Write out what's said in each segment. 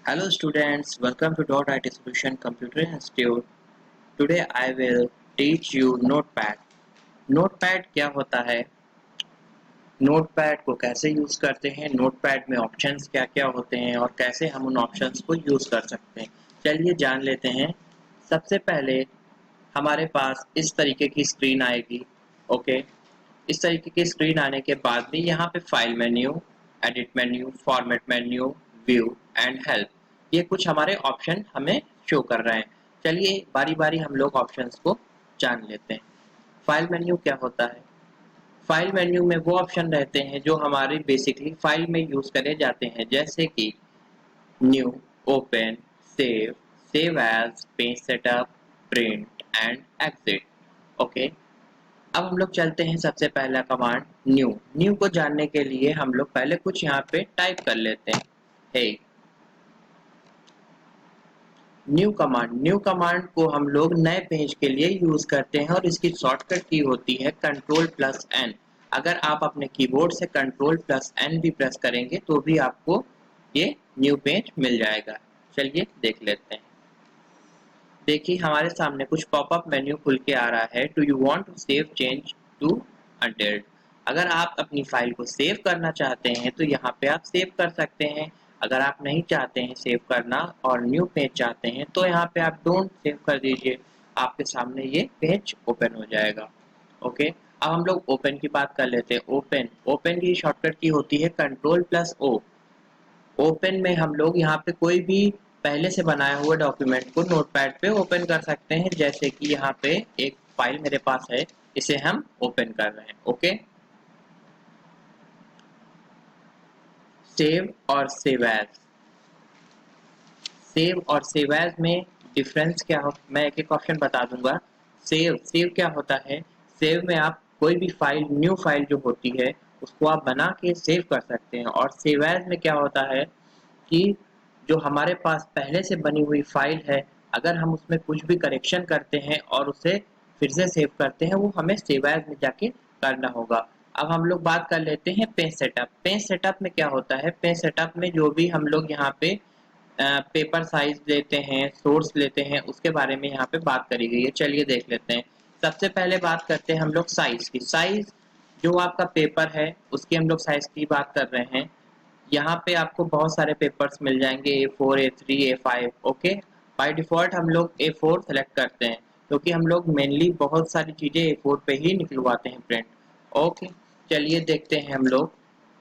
Hello students, welcome to .IT Solution Computer Institute. Today I will teach you Notepad. Notepad क्या होता है? Notepad को कैसे use करते हैं? नोटपैड में ऑप्शंस क्या क्या होते हैं और कैसे हम उन ऑप्शंस को यूज कर सकते हैं? चलिए जान लेते हैं। सबसे पहले हमारे पास इस तरीके की स्क्रीन आएगी। ओके, इस तरीके की स्क्रीन आने के बाद भी यहाँ पे file menu, edit menu, format menu, view and help, ये कुछ हमारे ऑप्शन हमें शो कर रहे हैं। चलिए बारी बारी हम लोग ऑप्शंस को जान लेते हैं। फाइल मेन्यू क्या होता है? फाइल मेन्यू में वो ऑप्शन रहते हैं जो हमारी बेसिकली फाइल में यूज करे जाते हैं, जैसे कि new, open, save, save as, page setup, print and exit. Okay, अब हम लोग चलते हैं सबसे पहला कमांड न्यू। न्यू को जानने के लिए हम लोग पहले कुछ यहाँ पे टाइप कर लेते हैं। हे न्यू कमांड को हम लोग नए पेज के लिए यूज करते हैं और इसकी शॉर्टकट की होती है Ctrl+N। अगर आप अपने कीबोर्ड से Ctrl+N भी प्रेस करेंगे तो भी आपको ये न्यू पेज मिल जाएगा। चलिए देख लेते हैं। देखिए हमारे सामने कुछ पॉपअप मेन्यू खुल के आ रहा है। Do you want to save change to untitled? अगर आप अपनी फाइल को सेव करना चाहते हैं तो यहाँ पे आप सेव कर सकते हैं। अगर आप नहीं चाहते हैं सेव करना और न्यू पेज चाहते हैं तो यहाँ पे आप डोंट सेव कर दीजिए। आपके सामने ये पेज ओपन हो जाएगा। ओके, अब हम लोग ओपन की बात कर लेते हैं। ओपन की शॉर्टकट की होती है Ctrl+O। ओपन में हम लोग यहाँ पे कोई भी पहले से बनाया हुआ डॉक्यूमेंट को नोटपैड पे ओपन कर सकते हैं, जैसे कि यहाँ पे एक फाइल मेरे पास है, इसे हम ओपन कर रहे हैं। ओके, सेव और सेव एज। सेव और सेव एज में डिफरेंस क्या हो, मैं एक एक ऑप्शन बता दूंगा। सेव क्या होता है? सेव में आप कोई भी फाइल, न्यू फाइल जो होती है उसको आप बना के सेव कर सकते हैं। और सेव एज में क्या होता है कि जो हमारे पास पहले से बनी हुई फाइल है, अगर हम उसमें कुछ भी करेक्शन करते हैं और उसे फिर से सेव करते हैं, वो हमें सेव एज में जाके करना होगा। अब हम लोग बात कर लेते हैं पेज सेटअप। पेज सेटअप में क्या होता है? पेज सेटअप में जो भी हम लोग यहाँ पे पेपर साइज लेते हैं, सोर्स लेते हैं, उसके बारे में यहाँ पे बात करी गई है। चलिए देख लेते हैं। सबसे पहले बात करते हैं हम लोग साइज की। साइज जो आपका पेपर है उसकी हम लोग साइज की बात कर रहे हैं। यहाँ पे आपको बहुत सारे पेपर्स मिल जाएंगे, A4, A3, A5। Okay, by default हम लोग A4 सेलेक्ट करते हैं क्योंकि हम लोग मेनली बहुत सारी चीज़ें A4 पे ही निकलवाते हैं प्रिंट। ओके, चलिए देखते हैं हम लोग।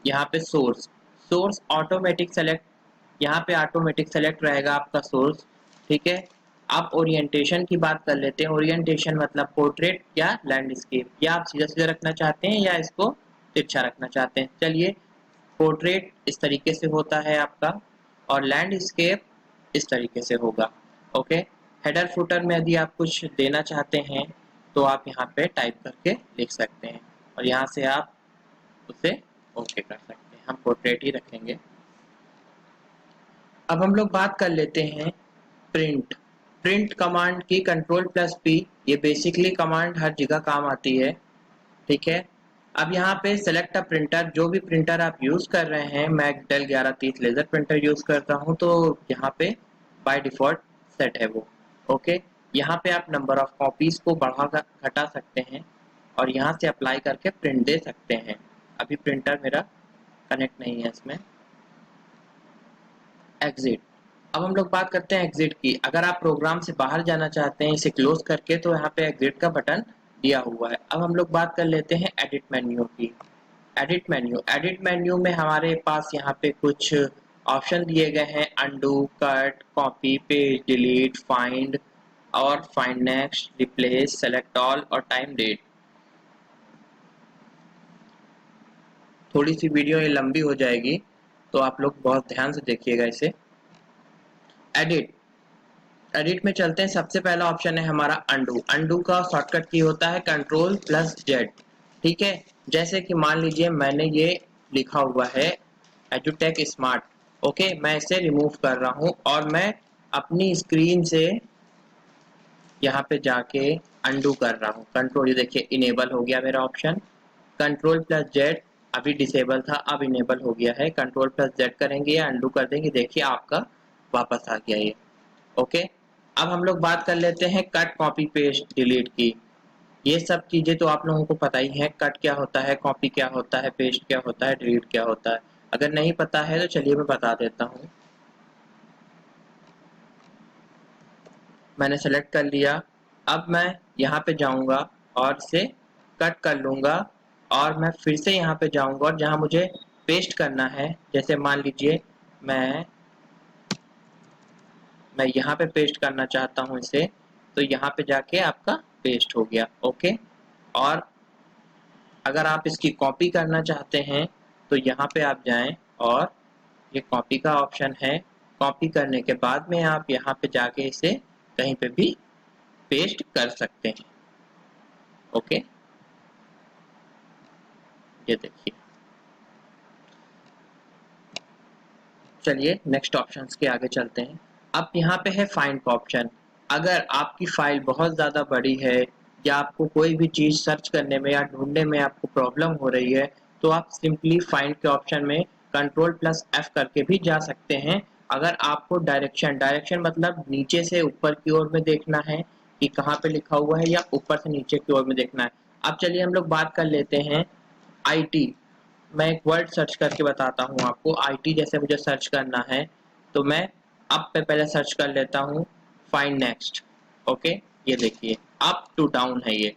यहाँ पे सोर्स, सोर्स ऑटोमेटिक सेलेक्ट, यहाँ पे ऑटोमेटिक सेलेक्ट रहेगा आपका सोर्स। ठीक है, आप ओरिएंटेशन की बात कर लेते हैं। ओरिएंटेशन मतलब पोर्ट्रेट या लैंडस्केप, या आप सीधा सीधा रखना चाहते हैं या इसको तिरछा रखना चाहते हैं। चलिए, पोर्ट्रेट इस तरीके से होता है आपका और लैंडस्केप इस तरीके से होगा। ओके, हेडर फुटर में यदि आप कुछ देना चाहते हैं तो आप यहाँ पे टाइप करके लिख सकते हैं और यहाँ से आप उसे ओके कर सकते हैं। हम पोर्ट्रेट ही रखेंगे। अब हम लोग बात कर लेते हैं प्रिंट। प्रिंट कमांड की Ctrl+P, ये बेसिकली कमांड हर जगह काम आती है। ठीक है, अब यहाँ पे सेलेक्ट अ प्रिंटर, जो भी प्रिंटर आप यूज कर रहे हैं, मैं डेल 1130 लेजर प्रिंटर यूज करता हूँ तो यहाँ पे बाय डिफॉल्ट सेट है वो। ओके, यहाँ पे आप नंबर ऑफ कॉपीज को बढ़ा घटा सकते हैं और यहाँ से अप्लाई करके प्रिंट दे सकते हैं। अभी प्रिंटर मेरा कनेक्ट नहीं है इसमें। एग्जिट, अब हम लोग बात करते हैं एग्जिट की। अगर आप प्रोग्राम से बाहर जाना चाहते हैं इसे क्लोज करके तो यहाँ पे एग्जिट का बटन दिया हुआ है। अब हम लोग बात कर लेते हैं एडिट मेन्यू की। एडिट मेन्यू में हमारे पास यहाँ पे कुछ ऑप्शन दिए गए हैं। Undo, cut, copy, paste, delete, find और find next, replace, select all और टाइम डेट। थोड़ी सी वीडियो ये लंबी हो जाएगी तो आप लोग बहुत ध्यान से देखिएगा इसे। एडिट, एडिट में चलते हैं। सबसे पहला ऑप्शन है हमारा अंडू। अंडू का शॉर्टकट की होता है Ctrl+Z। ठीक है, जैसे कि मान लीजिए मैंने ये लिखा हुआ है एजुटेक स्मार्ट। ओके, मैं इसे रिमूव कर रहा हूँ और मैं अपनी स्क्रीन से यहाँ पे जाके अंडू कर रहा हूँ। कंट्रोल, ये देखिए इनेबल हो गया मेरा ऑप्शन। Ctrl+Z, अभी डिसेबल था अब इनेबल हो गया है। Ctrl+Z करेंगे या अंडू कर देंगे, देखिए आपका वापस आ गया ये। ओके, अब हम लोग बात कर लेते हैं कट, कॉपी, पेस्ट, डिलीट की। ये सब चीजें तो आप लोगों को पता ही है, कट क्या होता है, कॉपी क्या होता है, पेस्ट क्या होता है, डिलीट क्या होता है। अगर नहीं पता है तो चलिए मैं बता देता हूँ। मैंने सेलेक्ट कर लिया। अब मैं यहाँ पे जाऊँगा और इसे कट कर लूँगा, और मैं फिर से यहाँ पे जाऊँगा और जहाँ मुझे पेस्ट करना है, जैसे मान लीजिए मैं यहाँ पे पेस्ट करना चाहता हूँ इसे, तो यहाँ पे जाके आपका पेस्ट हो गया। ओके, और अगर आप इसकी कॉपी करना चाहते हैं तो यहाँ पे आप जाएं और ये कॉपी का ऑप्शन है। कॉपी करने के बाद में आप यहाँ पे जाके इसे कहीं पे भी पेस्ट कर सकते हैं। ओके, ये देखिए। चलिए नेक्स्ट ऑप्शंस के आगे चलते हैं। अब यहाँ पे है फाइंड का ऑप्शन। अगर आपकी फाइल बहुत ज़्यादा बड़ी है या आपको कोई भी चीज़ सर्च करने में या ढूंढने में आपको प्रॉब्लम हो रही है, तो आप सिंपली फाइंड के ऑप्शन में Ctrl+F करके भी जा सकते हैं। अगर आपको डायरेक्शन मतलब नीचे से ऊपर की ओर में देखना है कि कहाँ पे लिखा हुआ है, या ऊपर से नीचे की ओर में देखना है। अब चलिए हम लोग बात कर लेते हैं आईटी। मैं एक वर्ड सर्च करके बताता हूँ आपको। आईटी जैसे मुझे सर्च करना है तो मैं अप पे पहले सर्च कर लेता हूँ, फाइंड नेक्स्ट। ओके, ये देखिए अप टू डाउन है ये।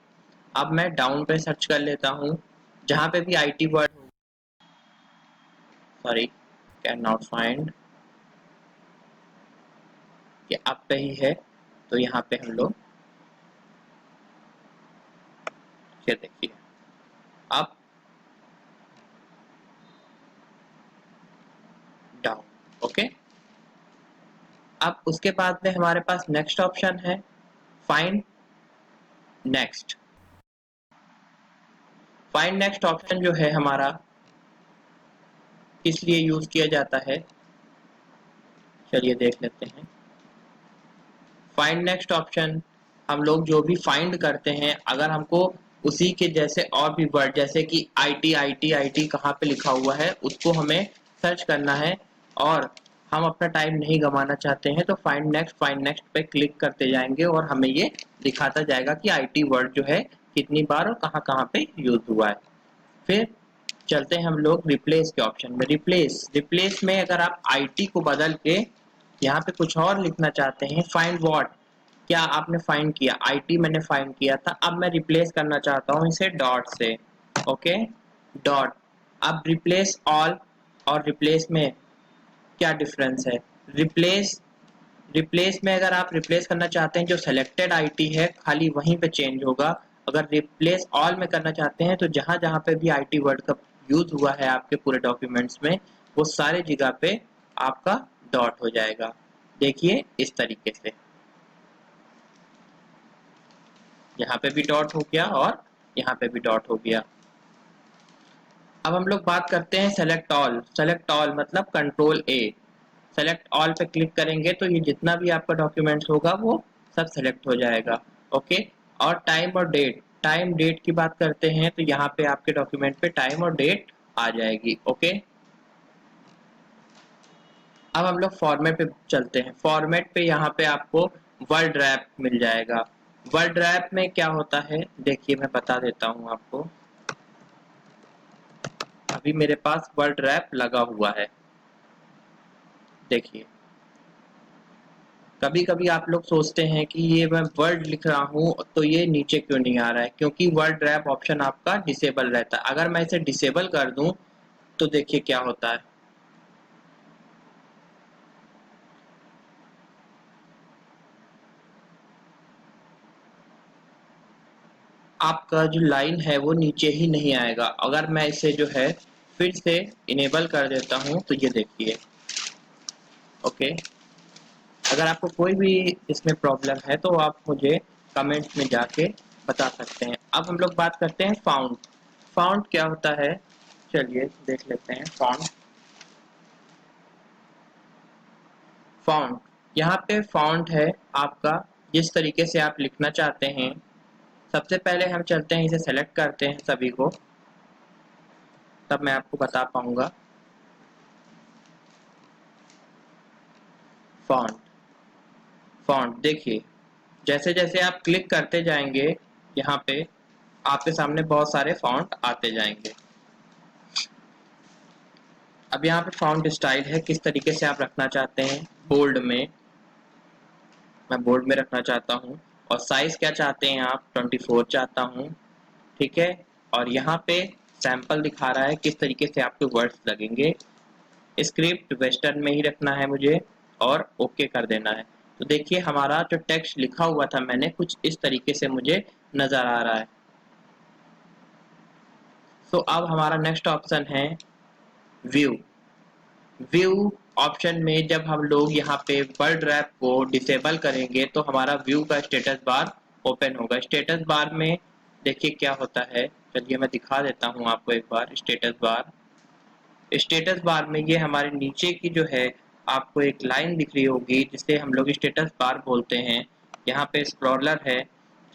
अब मैं डाउन पे सर्च कर लेता हूँ, जहाँ पे भी IT word, sorry can not find, ये अप पे ही है, तो यहाँ पे हम लोग ये देखिए अप डाउन। ओके, अब उसके बाद में हमारे पास नेक्स्ट ऑप्शन है find next. Find next option जो है हमारा किस लिए यूज किया जाता है, चलिए देख लेते हैं। फाइंड नेक्स्ट ऑप्शन हम लोग जो भी फाइंड करते हैं, अगर हमको उसी के जैसे और भी वर्ड, जैसे कि आईटी आईटी आईटी कहाँ पे लिखा हुआ है उसको हमें सर्च करना है और हम अपना टाइम नहीं गंवाना चाहते हैं, तो फाइंड नेक्स्ट पे क्लिक करते जाएंगे और हमें ये दिखाता जाएगा कि आईटी वर्ड जो है कितनी बार और कहाँ कहाँ पे यूज हुआ है। फिर चलते हैं हम लोग रिप्लेस के ऑप्शन में। रिप्लेस में अगर आप आईटी को बदल के यहाँ पे कुछ और लिखना चाहते हैं, फाइंड व्हाट, क्या आपने फाइंड किया, आईटी मैंने फाइंड किया था, अब मैं रिप्लेस करना चाहता हूँ इसे डॉट से। Okay, dot. अब रिप्लेस ऑल और रिप्लेस में क्या डिफरेंस है? रिप्लेस रिप्लेस में अगर आप रिप्लेस करना चाहते हैं, जो सेलेक्टेड आईटी है खाली वहीं पे चेंज होगा। अगर रिप्लेस ऑल में करना चाहते हैं तो जहां जहां पे भी आईटी वर्ड का यूज हुआ है आपके पूरे डॉक्यूमेंट्स में, वो सारे जगह पे आपका डॉट हो जाएगा। देखिए इस तरीके से यहाँ पे भी डॉट हो गया और यहाँ पे भी डॉट हो गया। अब हम लोग बात करते हैं सेलेक्ट ऑल। सेलेक्ट ऑल मतलब Ctrl+A। सेलेक्ट ऑल पे क्लिक करेंगे तो ये जितना भी आपका डॉक्यूमेंट्स होगा वो सब सेलेक्ट हो जाएगा। ओके, और टाइम और डेट, टाइम डेट की बात करते हैं तो यहाँ पे आपके डॉक्यूमेंट पे टाइम और डेट आ जाएगी। ओके, अब हम लोग फॉर्मेट पे चलते हैं। फॉर्मेट पे यहाँ पे आपको वर्ड रैप मिल जाएगा। वर्ड रैप में क्या होता है देखिए मैं बता देता हूँ आपको। अभी मेरे पास वर्ड रैप लगा हुआ है, देखिए। कभी कभी आप लोग सोचते हैं कि ये मैं वर्ड लिख रहा हूँ तो ये नीचे क्यों नहीं आ रहा है, क्योंकि वर्ड रैप ऑप्शन आपका डिसेबल रहता है। अगर मैं इसे डिसेबल कर दूं तो देखिए क्या होता है। आपका जो लाइन है वो नीचे ही नहीं आएगा। अगर मैं इसे जो है फिर से इनेबल कर देता हूँ तो ये देखिए। ओके, अगर आपको कोई भी इसमें प्रॉब्लम है तो आप मुझे कमेंट में जाके बता सकते हैं। अब हम लोग बात करते हैं फाउंड। फाउंड क्या होता है, चलिए देख लेते हैं। फाउंड, यहाँ पे फाउंड है आपका जिस तरीके से आप लिखना चाहते हैं। सबसे पहले हम चलते हैं, इसे सेलेक्ट करते हैं सभी को, तब मैं आपको बता पाऊंगा। फॉन्ट। फॉन्ट देखिए, जैसे जैसे आप क्लिक करते जाएंगे यहाँ पे आपके सामने बहुत सारे फॉन्ट आते जाएंगे। अब यहाँ पे फॉन्ट स्टाइल है, किस तरीके से आप रखना चाहते हैं। बोल्ड में, मैं बोल्ड में रखना चाहता हूँ। और साइज क्या चाहते हैं आप, 24 चाहता हूँ, ठीक है। और यहाँ पे सैंपल दिखा रहा है किस तरीके से आपके वर्ड्स लगेंगे। स्क्रिप्ट वेस्टर्न में ही रखना है मुझे और ओके कर देना है। तो देखिए हमारा जो टेक्स्ट लिखा हुआ था मैंने, कुछ इस तरीके से मुझे नजर आ रहा है। तो अब हमारा नेक्स्ट ऑप्शन है व्यू। व्यू ऑप्शन में जब हम लोग यहाँ पे वर्ड रैप को डिसेबल करेंगे तो हमारा व्यू का स्टेटस बार ओपन होगा। स्टेटस बार में देखिए क्या होता है, चलिए मैं दिखा देता हूँ आपको एक बार। स्टेटस बार, स्टेटस बार में ये हमारे नीचे की जो है आपको एक लाइन दिख रही होगी जिसे हम लोग स्टेटस बार बोलते हैं। यहाँ पे स्क्रॉलर है,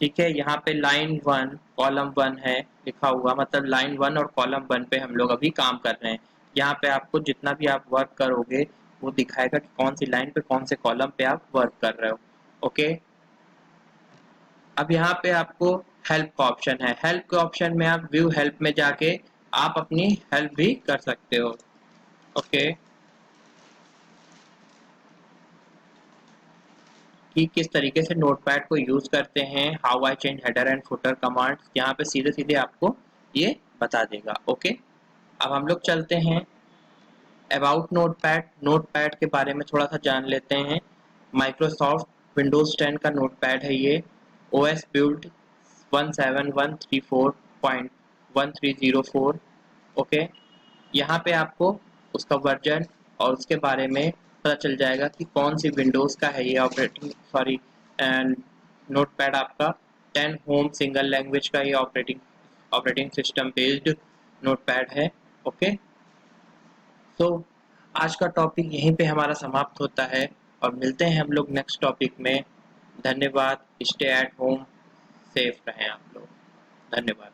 ठीक है। यहाँ पे लाइन 1 कॉलम 1 है लिखा हुआ, मतलब लाइन 1 और कॉलम 1 पे हम लोग अभी काम कर रहे हैं। यहाँ पे आपको जितना भी आप वर्क करोगे वो दिखाएगा कि कौन सी लाइन पे कौन से कॉलम पे आप वर्क कर रहे हो। ओके, अब यहाँ पे आपको हेल्प का ऑप्शन है। हेल्प के ऑप्शन में आप व्यू हेल्प में जाके आप अपनी हेल्प भी कर सकते हो। ओके, कि किस तरीके से नोटपैड को यूज करते हैं, how I change header and footer commands, यहाँ पे सीधे सीधे आपको ये बता देगा। ओके, अब हम लोग चलते हैं अबाउट नोटपैड। नोटपैड के बारे में थोड़ा सा जान लेते हैं। माइक्रोसॉफ्ट विंडोज 10 का नोटपैड है ये। OS build 17134.1304। ओके, यहाँ पे आपको उसका वर्जन और उसके बारे में पता चल जाएगा कि कौन सी विंडोज़ का है ये एंड नोटपैड आपका 10 होम सिंगल लैंग्वेज का ये ऑपरेटिंग सिस्टम बेस्ड नोटपैड है। ओके, तो आज का टॉपिक यहीं पे हमारा समाप्त होता है और मिलते हैं हम लोग नेक्स्ट टॉपिक में। धन्यवाद। स्टे एट होम, सेफ रहें आप लोग। धन्यवाद।